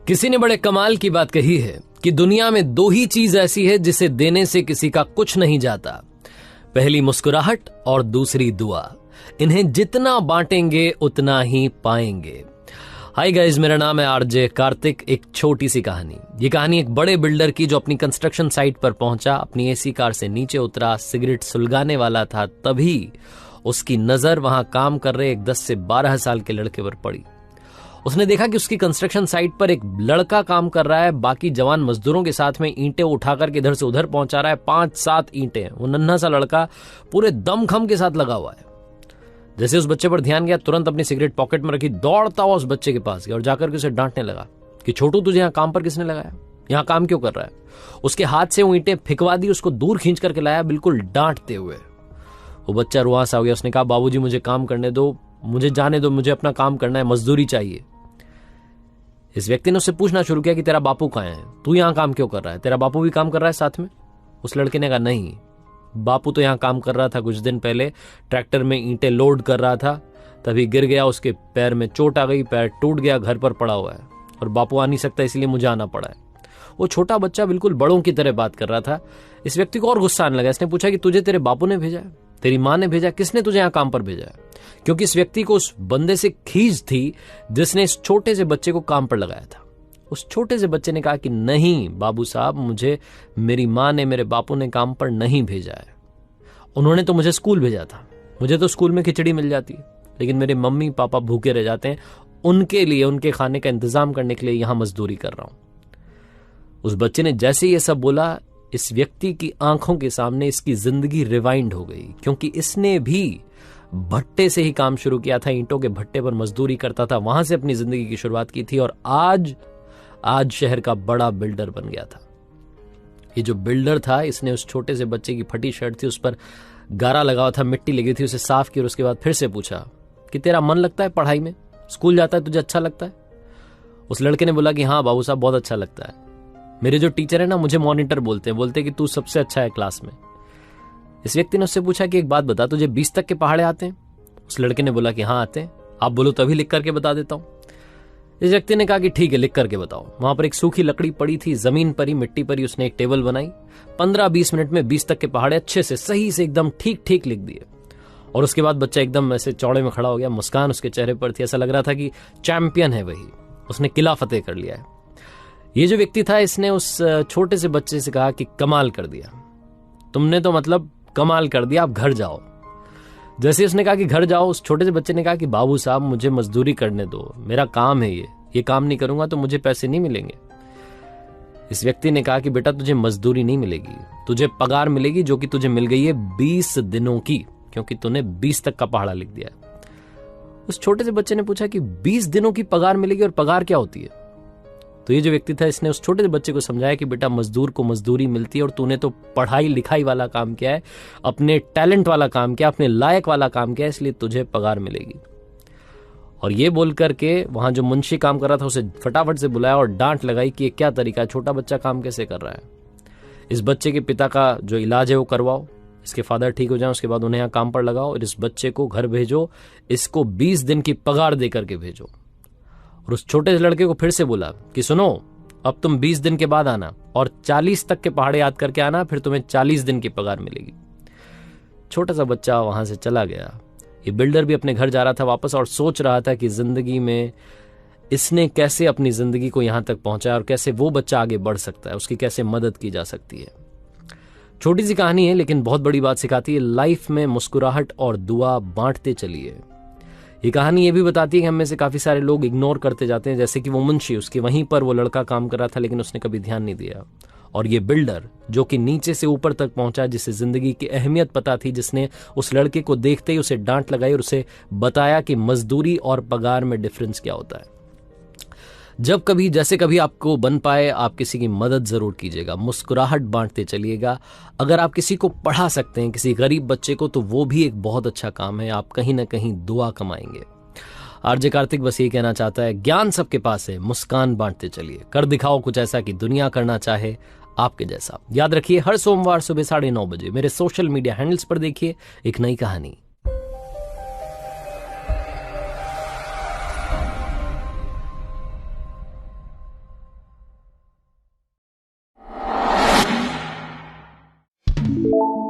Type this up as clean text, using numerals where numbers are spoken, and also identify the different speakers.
Speaker 1: किसी ने बड़े कमाल की बात कही है कि दुनिया में दो ही चीज ऐसी है जिसे देने से किसी का कुछ नहीं जाता, पहली मुस्कुराहट और दूसरी दुआ। इन्हें जितना बांटेंगे उतना ही पाएंगे। हाय गाइस, मेरा नाम है आरजे कार्तिक। एक छोटी सी कहानी। ये कहानी एक बड़े बिल्डर की जो अपनी कंस्ट्रक्शन साइट पर पहुंचा, अपनी एसी कार से नीचे उतरा, सिगरेट सुलगाने वाला था, तभी उसकी नजर वहां काम कर रहे एक 10 से 12 साल के लड़के पर पड़ी। उसने देखा कि उसकी कंस्ट्रक्शन साइट पर एक लड़का काम कर रहा है, बाकी जवान मजदूरों के साथ में ईंटें उठाकर के इधर से उधर पहुंचा रहा है। 5-7 ईंटें, वो नन्हा सा लड़का पूरे दमखम के साथ लगा हुआ है। जैसे उस बच्चे पर ध्यान गया, तुरंत अपनी सिगरेट पॉकेट में रखी, दौड़ता हुआ उस बच्चे के पास गया और जाकर के उसे डांटने लगा कि छोटू, तुझे यहाँ काम पर किसने लगाया? यहाँ काम क्यों कर रहा है? उसके हाथ से वो ईंटें फिकवा दी, उसको दूर खींच करके लाया, बिल्कुल डांटते हुए। वो बच्चा रुआंसा हो गया। उसने कहा, बाबूजी मुझे काम करने दो, मुझे जाने दो, मुझे अपना काम करना है, मजदूरी चाहिए। इस व्यक्ति ने उससे पूछना शुरू किया कि तेरा बापू कहाँ है? तू यहाँ काम क्यों कर रहा है? तेरा बापू भी काम कर रहा है साथ में? उस लड़के ने कहा, नहीं, बापू तो यहाँ काम कर रहा था, कुछ दिन पहले ट्रैक्टर में ईंटें लोड कर रहा था, तभी गिर गया, उसके पैर में चोट आ गई, पैर टूट गया, घर पर पड़ा हुआ है और बापू आ नहीं सकता, इसलिए मुझे आना पड़ा है। वो छोटा बच्चा बिल्कुल बड़ों की तरह बात कर रहा था। इस व्यक्ति को और गुस्सा आने लगा। इसने पूछा कि तुझे तेरे बापू ने भेजा है, तेरी माँ ने भेजा, किसने तुझे यहाँ काम पर भेजा है? क्योंकि इस व्यक्ति को उस बंदे से खींच थी जिसने इस छोटे से बच्चे को काम पर लगाया था। उस छोटे से बच्चे ने कहा कि नहीं बाबू साहब, मुझे मेरी माँ ने, मेरे बापू ने काम पर नहीं भेजा है। उन्होंने तो मुझे स्कूल भेजा था, मुझे तो स्कूल में खिचड़ी मिल जाती है, लेकिन मेरे मम्मी पापा भूखे रह जाते हैं, उनके लिए, उनके खाने का इंतजाम करने के लिए यहां मजदूरी कर रहा हूं। उस बच्चे ने जैसे ये सब बोला, इस व्यक्ति की आंखों के सामने इसकी जिंदगी रिवाइंड हो गई, क्योंकि इसने भी भट्टे से ही काम शुरू किया था, ईंटों के भट्टे पर मजदूरी करता था, वहां से अपनी जिंदगी की शुरुआत की थी और आज शहर का बड़ा बिल्डर बन गया था। ये जो बिल्डर था, इसने उस छोटे से बच्चे की फटी शर्ट थी, उस पर गारा लगा हुआ था, मिट्टी लगी थी, उसे साफ किया और उसके बाद फिर से पूछा कि तेरा मन लगता है पढ़ाई में? स्कूल जाता है, तुझे अच्छा लगता है? उस लड़के ने बोला कि हाँ बाबू साहब, बहुत अच्छा लगता है। मेरे जो टीचर है ना, मुझे मॉनिटर बोलते हैं कि तू सबसे अच्छा है क्लास में। इस व्यक्ति ने उससे पूछा कि एक बात बता, तुझे 20 तक के पहाड़े आते हैं? उस लड़के ने बोला कि हाँ आते हैं। आप बोलो तभी लिख करके बता देता हूं। इस व्यक्ति ने कहा कि ठीक है, लिख करके बताओ। वहां पर एक सूखी लकड़ी पड़ी थी, जमीन पर ही, मिट्टी पर ही उसने एक टेबल बनाई। 15-20 मिनट में 20 तक के पहाड़े अच्छे से, सही से, एकदम ठीक ठीक लिख दिए। और उसके बाद बच्चा एकदम ऐसे चौड़े में खड़ा हो गया, मुस्कान उसके चेहरे पर थी, ऐसा लग रहा था कि चैंपियन है वही, उसने किला फतेह कर लिया है। ये जो व्यक्ति था, इसने उस छोटे से बच्चे से कहा कि कमाल कर दिया तुमने, तो मतलब कमाल कर दिया, आप घर जाओ। जैसे उसने कहा कि घर जाओ, उस छोटे से बच्चे ने कहा कि बाबू साहब मुझे मजदूरी करने दो, मेरा काम है ये काम नहीं करूंगा तो मुझे पैसे नहीं मिलेंगे। इस व्यक्ति ने कहा कि बेटा तुझे मजदूरी नहीं मिलेगी, तुझे पगार मिलेगी, जो कि तुझे मिल गई है 20 दिनों की, क्योंकि तूने 20 तक का पहाड़ा लिख दिया। उस छोटे से बच्चे ने पूछा कि 20 दिनों की पगार मिलेगी, और पगार क्या होती है? तो ये जो व्यक्ति था, इसने उस छोटे से बच्चे को समझाया कि बेटा मजदूर को मजदूरी मिलती है, और तूने तो पढ़ाई लिखाई वाला काम किया है, अपने टैलेंट वाला काम किया, अपने लायक वाला काम किया, इसलिए तुझे पगार मिलेगी। और ये बोल करके वहां जो मुंशी काम कर रहा था, उसे फटाफट से बुलाया और डांट लगाई कि ये क्या तरीका है, छोटा बच्चा काम कैसे कर रहा है? इस बच्चे के पिता का जो इलाज है वो करवाओ, इसके फादर ठीक हो जाए, उसके बाद उन्हें यहाँ काम पर लगाओ और इस बच्चे को घर भेजो, इसको 20 दिन की पगार दे करके भेजो। और उस छोटे से लड़के को फिर से बोला कि सुनो, अब तुम 20 दिन के बाद आना और 40 तक के पहाड़े याद करके आना, फिर तुम्हें 40 दिन की पगार मिलेगी। छोटा सा बच्चा वहां से चला गया। ये बिल्डर भी अपने घर जा रहा था वापस, और सोच रहा था कि जिंदगी में इसने कैसे अपनी जिंदगी को यहां तक पहुंचाया और कैसे वो बच्चा आगे बढ़ सकता है, उसकी कैसे मदद की जा सकती है। छोटी सी कहानी है, लेकिन बहुत बड़ी बात सिखाती है। लाइफ में मुस्कुराहट और दुआ बांटते चलिए। ये कहानी ये भी बताती है कि हम में से काफी सारे लोग इग्नोर करते जाते हैं, जैसे कि वो मुंशी, उसके वहीं पर वो लड़का काम कर रहा था, लेकिन उसने कभी ध्यान नहीं दिया। और ये बिल्डर जो कि नीचे से ऊपर तक पहुंचा, जिसे जिंदगी की अहमियत पता थी, जिसने उस लड़के को देखते ही उसे डांट लगाई और उसे बताया कि मजदूरी और पगार में डिफरेंस क्या होता है। जब कभी, जैसे कभी आपको बन पाए, आप किसी की मदद जरूर कीजिएगा, मुस्कुराहट बांटते चलिएगा। अगर आप किसी को पढ़ा सकते हैं, किसी गरीब बच्चे को, तो वो भी एक बहुत अच्छा काम है, आप कहीं ना कहीं दुआ कमाएंगे। आरजे कार्तिक बस ये कहना चाहता है, ज्ञान सबके पास है, मुस्कान बांटते चलिए, कर दिखाओ कुछ ऐसा कि दुनिया करना चाहे आपके जैसा। याद रखिए, हर सोमवार सुबह 9:30 बजे मेरे सोशल मीडिया हैंडल्स पर देखिए एक नई कहानी।
Speaker 2: है।